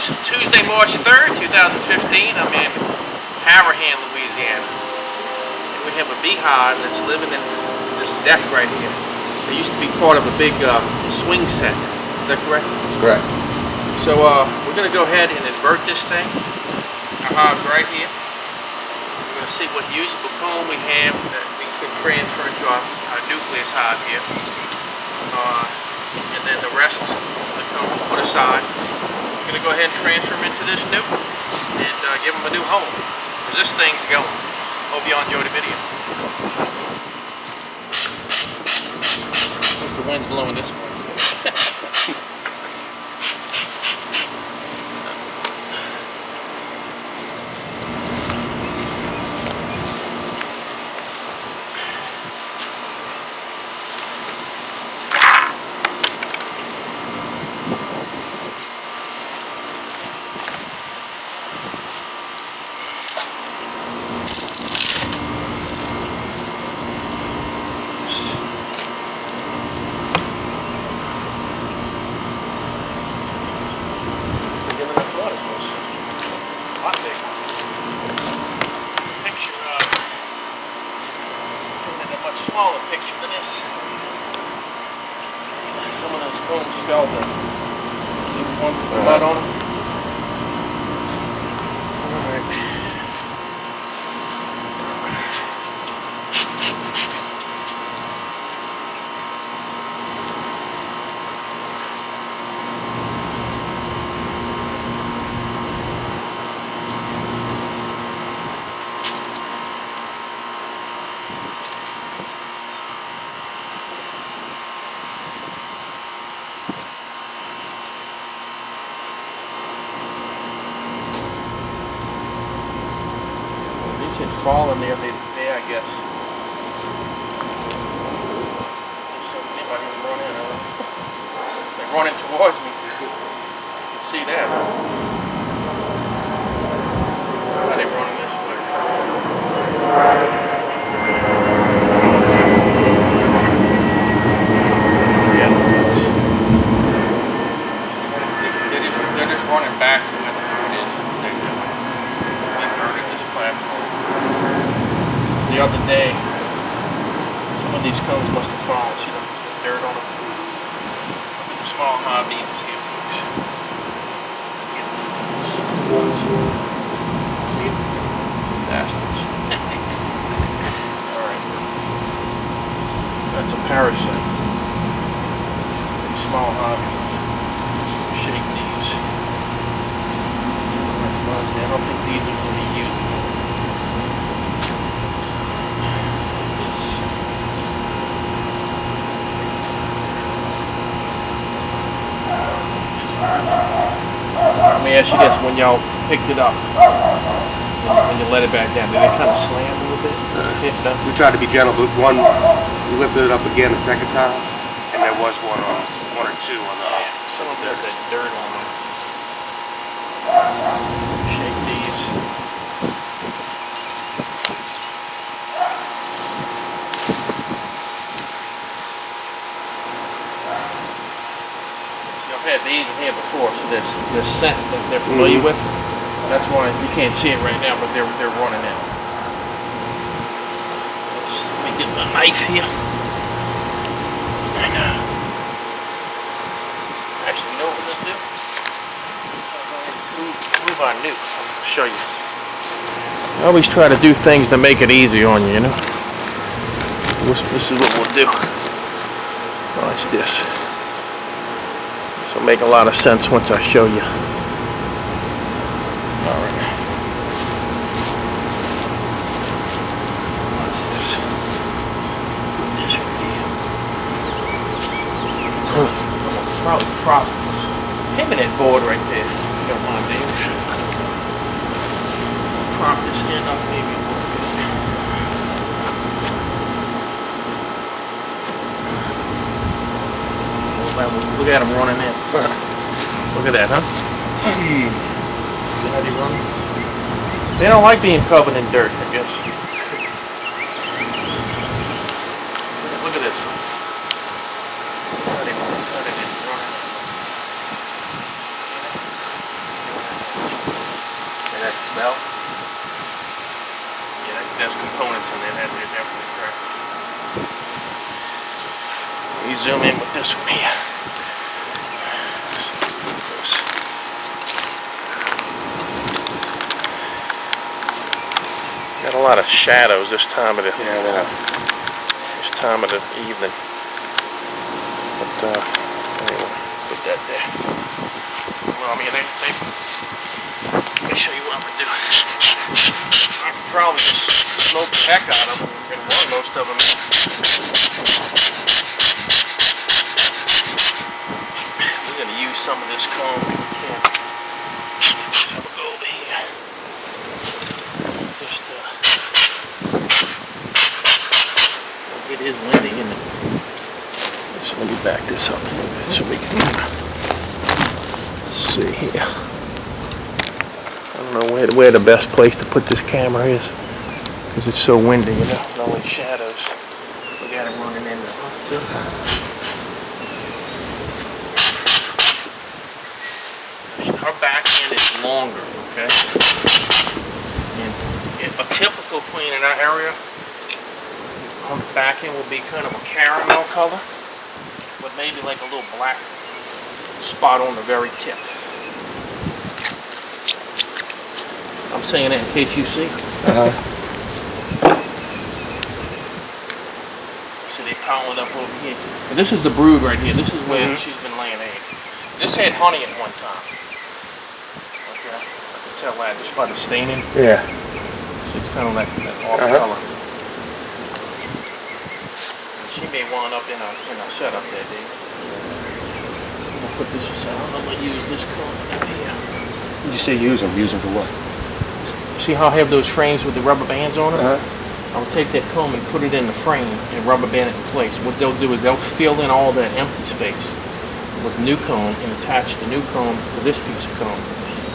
It's Tuesday, March 3rd, 2015. I'm in Harahan, Louisiana. And we have a beehive that's living in this deck right here. It used to be part of a big swing set. Is that correct? Correct. So we're going to go ahead and invert this thing. Our hive's right here. We're going to see what usable comb we have that we can transfer into our nucleus hive here. And then the rest of the comb we'll put aside. We're going to go ahead and transfer them into this nuke and give them a new home. Because this thing's going. Hope you all enjoy the video. The wind's blowing this way. Smaller picture than this. Some of those combs fell to see one with the mud on them. Alright. Had fallen the other day, I guess. So anybody would run in. They're running towards me. You can see that. Are they running this way? Yeah. They're just running back to what it is they're doing. Inverted this platform. The other day, some of these combs must have fallen. See the dirt on them? Look at the small hive beams here, folks. See them? Bastards. Alright. That's a parasite. These small hive beams. Shake these. I don't think these are going to be used. Let me ask you this, when y'all picked it up, when you let it back down, did it kind of slam a little bit? We tried to be gentle, but we lifted it up again the second time, and there was one or two on the some of there's that dirt on them. Shake these. I've had these in here before, so this scent that they're familiar with. That's why you can't see it right now, but they're running out. Let me get my knife here. And, actually, you know what we're gonna do? Move our nuke. I'll show you. I always try to do things to make it easy on you, you know. This is what we'll do. Watch this. This will make a lot of sense once I show you. Alright. Watch this. Put this right here. I'm gonna probably prop him in that board right there. You don't mind, Dave. Prop this end up maybe. Look at him running in. Look at that, huh? See how they run? They don't like being covered in dirt, I guess. Look at this. How they just running. smell? Yeah, there's components in there that they're definitely correct. We zoom in with this one here. Got a lot of shadows this time of the evening. But anyway, put that there. Well, I mean, let me show you what I'm gonna do. I can probably just smoke the heck out of them and run most of them in. We're gonna use some of this comb if we can. So we'll go over here. Just it is windy, isn't it? So let me back this up a little bit so we can see here. I don't know where the best place to put this camera is because it's so windy, you know, no way shadows. We got it running in there too. Our back end is longer, okay? And a typical queen in our area, her back end will be kind of a caramel color, with maybe like a little black spot on the very tip. I'm saying that in case you see. So they pile it up over here. And this is the brood right here. This is where she's been laying eggs. This had honey at one time. Okay, I can tell that just by the staining. Yeah. So it's kind of like that off color. She may wind up in a setup there, Dave. I'm gonna put this aside. I'm gonna use this comb down here. Did you say use them? Use them for what? See how I have those frames with the rubber bands on them? I'll take that comb and put it in the frame and rubber band it in place. What they'll do is they'll fill in all that empty space with new comb and attach the new comb to this piece of comb.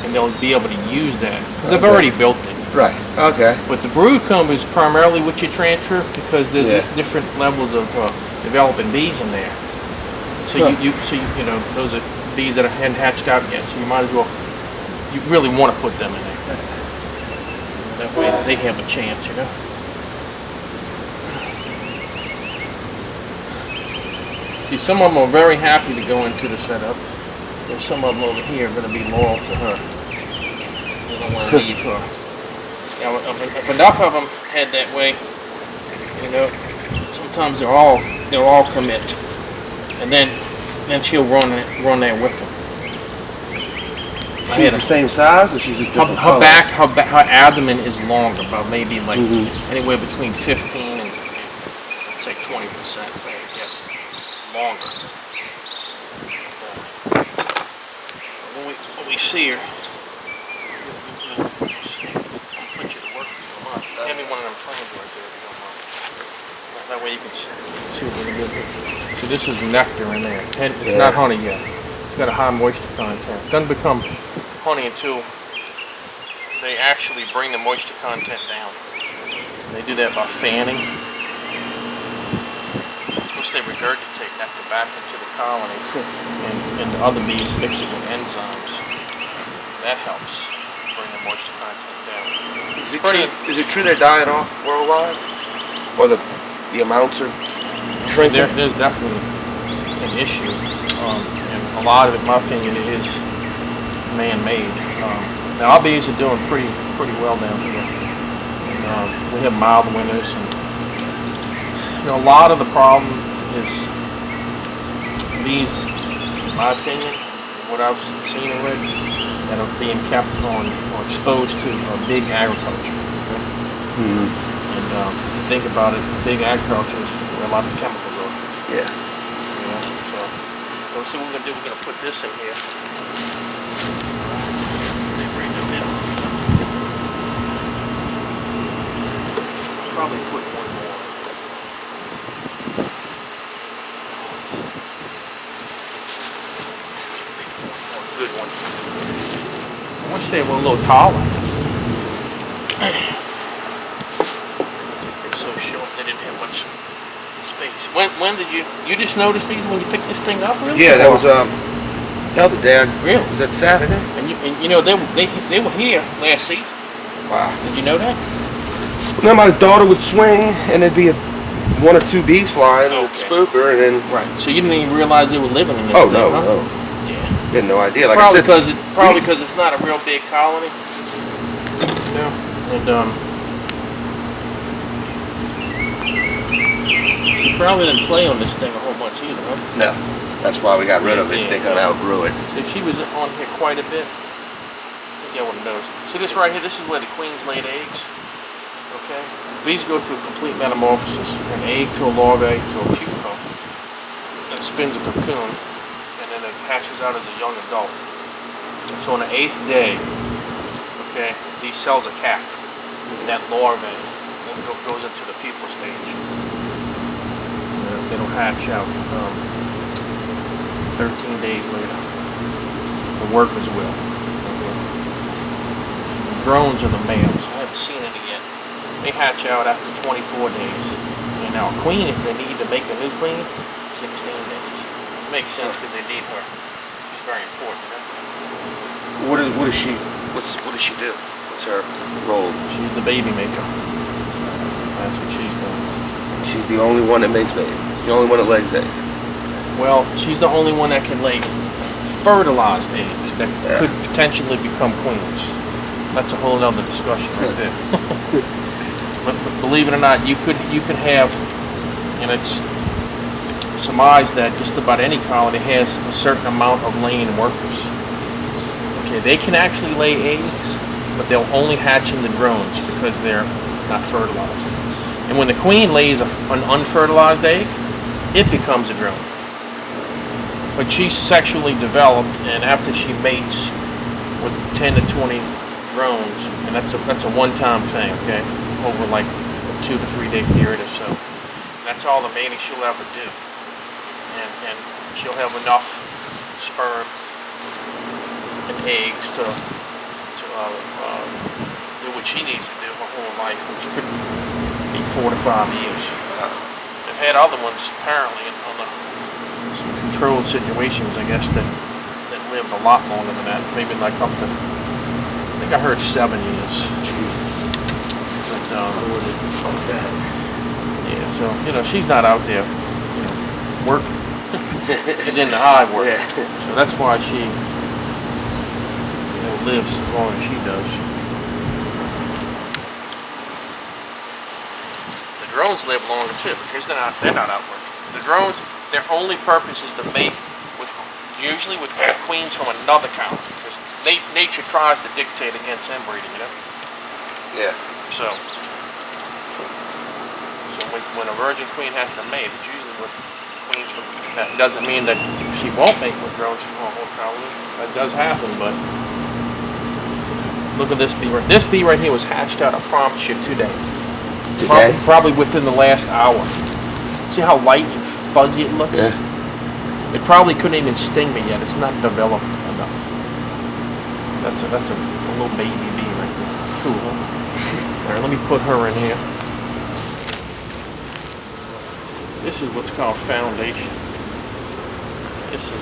And they'll be able to use that because they've already built it. Right. Okay. But the brood comb is primarily what you transfer because there's different levels of developing bees in there. So you know those are bees that hadn't hatched out yet. So you might as well, you really want to put them in there. That way they have a chance, you know. See, some of them are very happy to go into the setup. There's some of them over here are going to be loyal to her. They don't want to leave her. Now, if enough of them head that way, you know, sometimes they'll all commit, and then she'll run there with them. She's the same size, or she's just different her abdomen is longer, about maybe like anywhere between 15 and say 20%. Yes, longer. When we see her, I'll put you to work if you want. Hand me one of them frames right there if you don't mind. That way you can see what it is. So this is nectar in there. It's not honey yet. It's got a high moisture content. It doesn't become honey until they actually bring the moisture content down. They do that by fanning. Once they regurgitate nectar back into the colony, and the other bees mix it with enzymes. That helps bring the moisture content down. Is it true they're dying off worldwide? Or the amounts are shrinking? There's definitely an issue, and a lot of it, in my opinion, is man-made. Now our bees are doing pretty well down here. And, we have mild winters, and you know, a lot of the problem is bees, in my opinion, what I've seen already, that are being kept on or exposed to big agriculture. And think about it, big agriculture is where a lot of chemicals are. Yeah. You know, so see what we're gonna do. We're gonna put this in here. Probably put one more. Good one. I wish they were a little taller. They're so short they didn't have much space. When did you just notice these when you picked this thing up? Really? Yeah, that was the other day. Really? Was that Saturday? And you know they were here last season. Wow. Did you know that? Now my daughter would swing, and there'd be one or two bees flying, and it'd Okay. spook her, and then. Right. So you didn't even realize they were living in this Oh thing, no, huh? no. Yeah. You had no idea. Like Probably I said, because it's not a real big colony. Yeah. And she probably didn't play on this thing a whole bunch either, huh? no. That's why we got rid of it. Yeah. They kind of outgrew it. So she was on here quite a bit. I think everyone knows. So this right here, this is where the queens laid eggs. Okay? Bees go through complete metamorphosis. An egg to a larvae to a pupa. That spins a cocoon. And then it hatches out as a young adult. So on the 8th day, okay, these cells are capped. And that larvae then goes into the pupa stage. It'll hatch out 13 days later. The workers will. The drones are the males. I haven't seen any yet. They hatch out after 24 days. And now a queen, if they need to make a new queen, 16 days. It makes sense because they need her. She's very important. Huh? What does she do? What's her role? She's the baby maker. That's what she's doing. She's the only one that makes babies. The only one that lays eggs. Well, she's the only one that can lay fertilized eggs that could potentially become queens. That's a whole other discussion right there. but believe it or not, you could have, and it's surmised that just about any colony has a certain amount of laying workers. Okay, they can actually lay eggs, but they'll only hatch in the drones because they're not fertilized. And when the queen lays an unfertilized egg, it becomes a drone. But she's sexually developed, and after she mates with 10 to 20 drones, and that's a one-time thing, okay, over like a 2 to 3 day period or so. That's all the mating she'll ever do, and she'll have enough sperm and eggs to do what she needs to do her whole life, which could be 4 to 5 years. They've had other ones apparently on the controlled situations, I guess, that lived a lot longer than that. Maybe like up to, I think I heard 7 years. But yeah, so she's not out there, working. She's in the hive work. Yeah. So that's why she lives as long as she does. The drones live longer too because they're not out working. The drones, their only purpose is to mate usually with queens from another colony. Because nature tries to dictate against inbreeding, Yeah. So when a virgin queen has to mate, it's usually with queens from. That doesn't mean that she won't mate with drones from her whole colony. That does happen, but look at this bee. This bee right here was hatched out, I promise you, today. Probably within the last hour. See how light and fuzzy it looks? Yeah. It probably couldn't even sting me yet. It's not developed enough. That's a little baby bee right there. Cool, huh? Alright, let me put her in here. This is what's called foundation. This is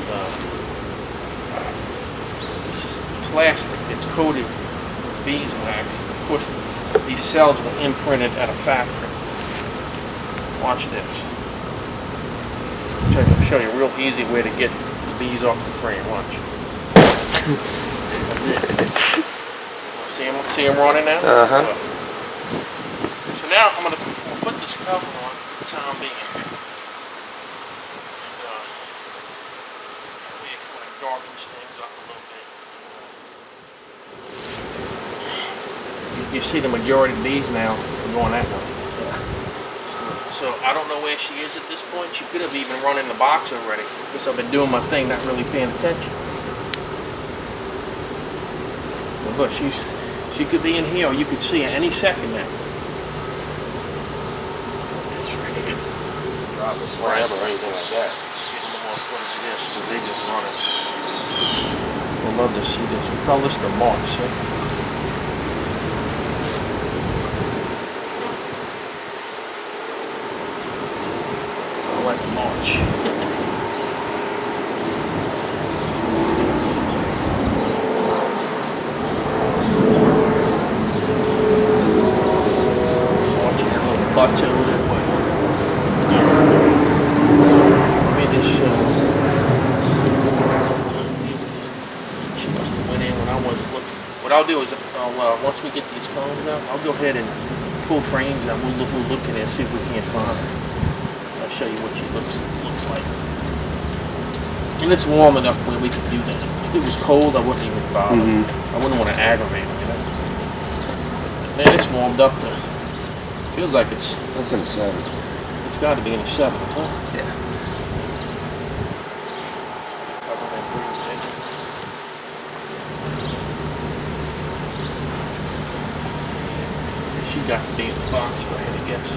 plastic. It's coated with beeswax. Of course, these cells were imprinted at a factory. Watch this. I'll show you a real easy way to get the bees off the frame. Watch. See them running now? Uh-huh. So now I'm gonna put this cover on for the time being. It kind of darkens things up a little bit. You see the majority of bees now are going that way. So I don't know where she is at this point. She could have even run in the box already because I've been doing my thing, not really paying attention. But look, she could be in here, or you could see her any second now. It's right here. Drop a slam or anything like that. Get a little more footage of this because they just running. We'll love to see this. We call this the march, see? Like March. I'll do is, once we get these cones out, I'll go ahead and pull frames and we'll look at it and see if we can't find her. I'll show you what she looks like. And it's warm enough where we can do that. If it was cold, I wouldn't even bother. I wouldn't want to aggravate them, you know. Man, it's warmed up to. Feels like it's. That's in the 70s. It's got to be in the 70s, huh? Yeah. She got to be in the box, if I had to guess.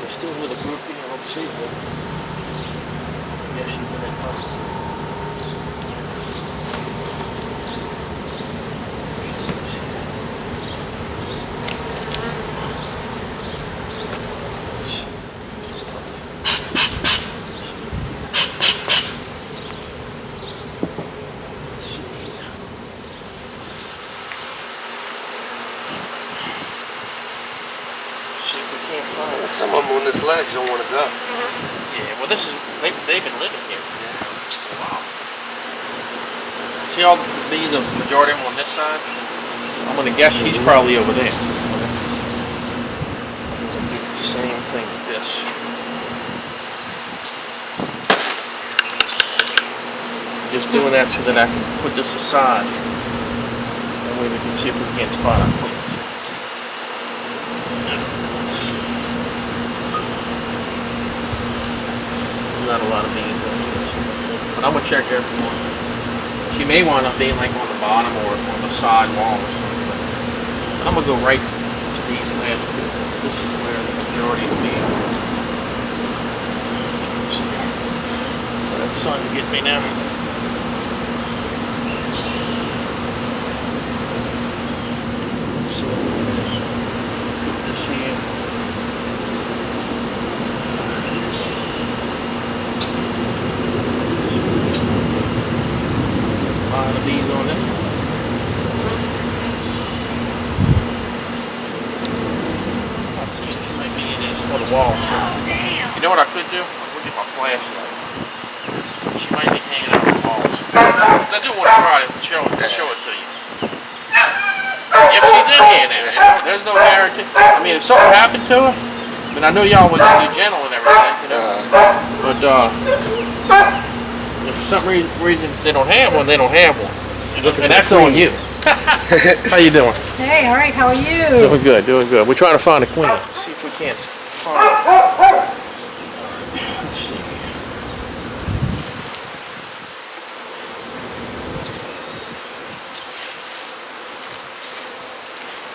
There's still a little groupie, I don't see her. Yeah, she's in that box. Some of them on this ledge don't want to go. Yeah, well, they've been living here. Wow. See all the bees, the majority of them on this side? I'm going to guess she's probably over there. I'm going to do the same thing with this. Just doing that so that I can put this aside. That way we can see if we can't spot her. Not a lot of beans on here, but I'm gonna check every one. She may wind up being like on the bottom or on the side wall or something. But I'm gonna go right to these last two. This is where the majority of the beans are. So that sun's getting me now. So put this here. The bees on this. I see she might be in this for the wall. So. You know what I could do? I'll get my flashlight. She might be hanging out on the walls. Because I do want to try to show it to you. If she's in here now, you know, there's no guarantee. I mean, if something happened to her, I mean, I know y'all would be gentle and everything, you know. But if for some reason they don't have one, they don't have one. And that's on you. How you doing? Hey, all right, how are you? Doing good, doing good. We're trying to find a queen. Let's see if we can't find her. Let's see.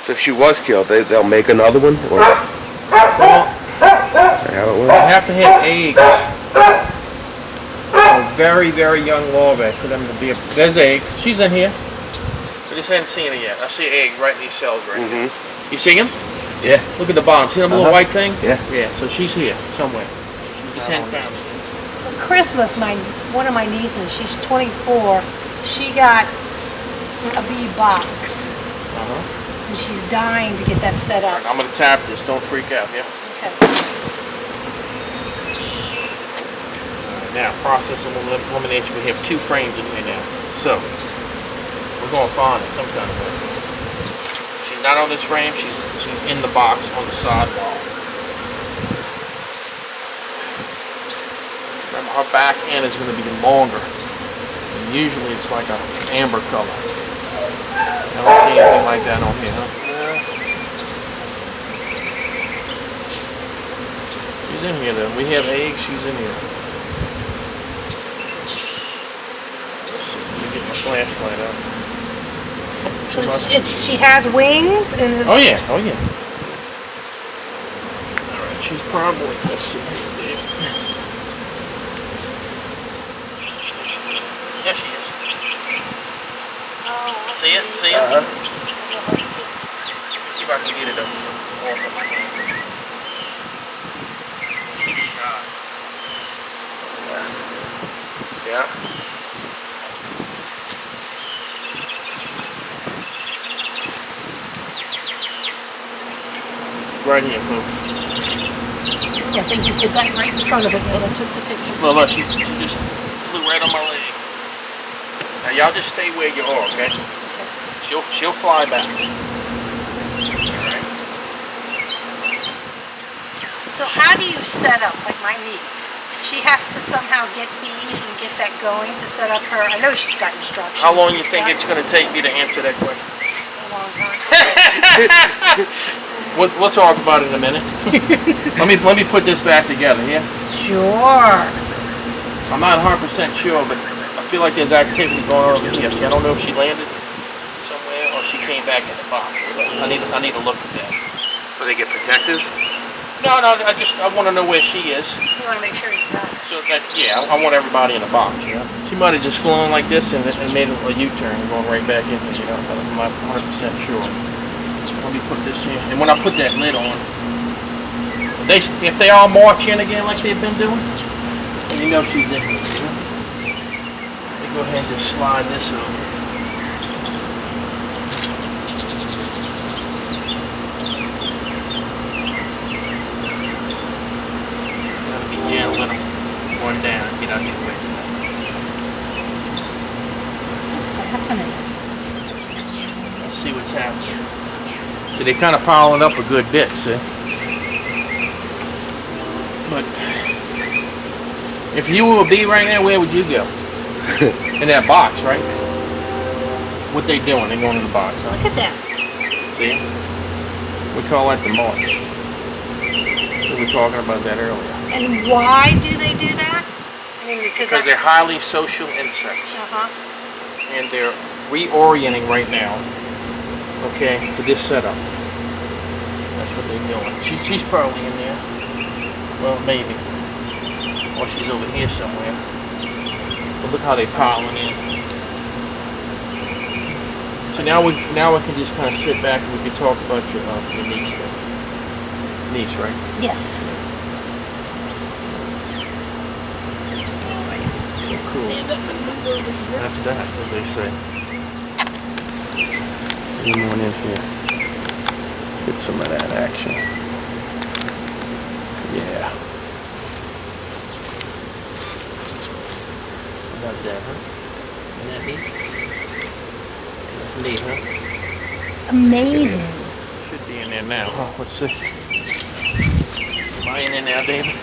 So if she was killed, they'll make another one? Or Well, how it you works? have to have eggs. A very, very young larvae for them to be. There's eggs. She's in here. I just hadn't seen her yet. I see eggs right in these cells right here. You see them? Yeah. Look at the bottom. See that little white thing? Yeah. Yeah, so she's here somewhere. Just hadn't found her. For Christmas, one of my nieces, she's 24, she got a bee box. And she's dying to get that set up. I'm going to tap this. Don't freak out, yeah? Okay. Now, process of elimination. We have 2 frames in here now. So, we're going to find it some kind of way. She's not on this frame. She's in the box on the side wall. Remember, her back end is going to be longer. And usually it's like an amber color. I don't see anything like that on here, huh? She's in here though. We have eggs. She's in here. Get my flashlight up. So she has wings and is... Oh yeah, oh yeah. Alright, she's probably, let's see here, Dave. There she is. Oh, See it? See it? See if I can get it up. She's shy. Yeah. Right here, folks. Yeah, I think you did that right in front of it as I took the picture. Well, look, she just flew right on my leg. Now, y'all just stay where you are, okay? She'll fly back. Alright. So how do you set up, like my niece? She has to somehow get bees and get that going to set up her. I know she's got instructions. How long and you think stuff. it's going to take me to answer that question? A long time. We'll talk about it in a minute. let me put this back together here. Sure. I'm not 100% sure, but I feel like there's activity going on over here. See, I don't know if she landed somewhere or she came back in the box. I need to look at that. Do they get protective? No, I want to know where she is. You want to make sure you're done. So that, yeah, I want everybody in the box, you know. She might have just flown like this and made a U-turn and going right back in, you know. I'm not 100% sure. Let me put this in. And when I put that lid on, if they all march in again like they've been doing, then you know she's in here, you know. Let me go ahead and just slide this over. Gentle, let them one down, get out your way. This is fascinating. Let's see what's happening. See, they're kind of piling up a good bit, see? But if you were a bee right now, where would you go? In that box, right? What they doing? They're going in the box, huh? Look at that. See? We call that the march. We were talking about that earlier. And why do they do that? I mean, because they're highly social insects. And they're reorienting right now, okay, to this setup. That's what they're doing. She's probably in there. Well, maybe. Or she's over here somewhere. But look how they're piling in. So now we can just kind of sit back and we can talk about your niece there. Niece, right? Yes. Cool. Stand up and move over here. That's that, as they say. Come on in here. Get some of that action. Yeah. About that, huh? Isn't that neat? That's neat, huh? Amazing. Should be in there now, huh? What's this? Am I in there now, David?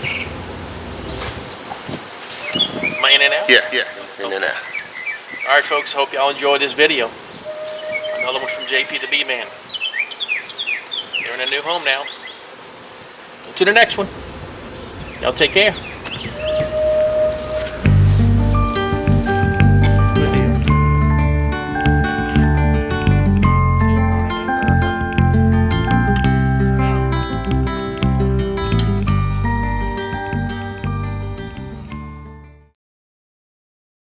Am I in there now? Yeah, in there. Alright folks, hope y'all enjoyed this video. Another one from JPthebeeman. They're in a new home now. To the next one. Y'all take care.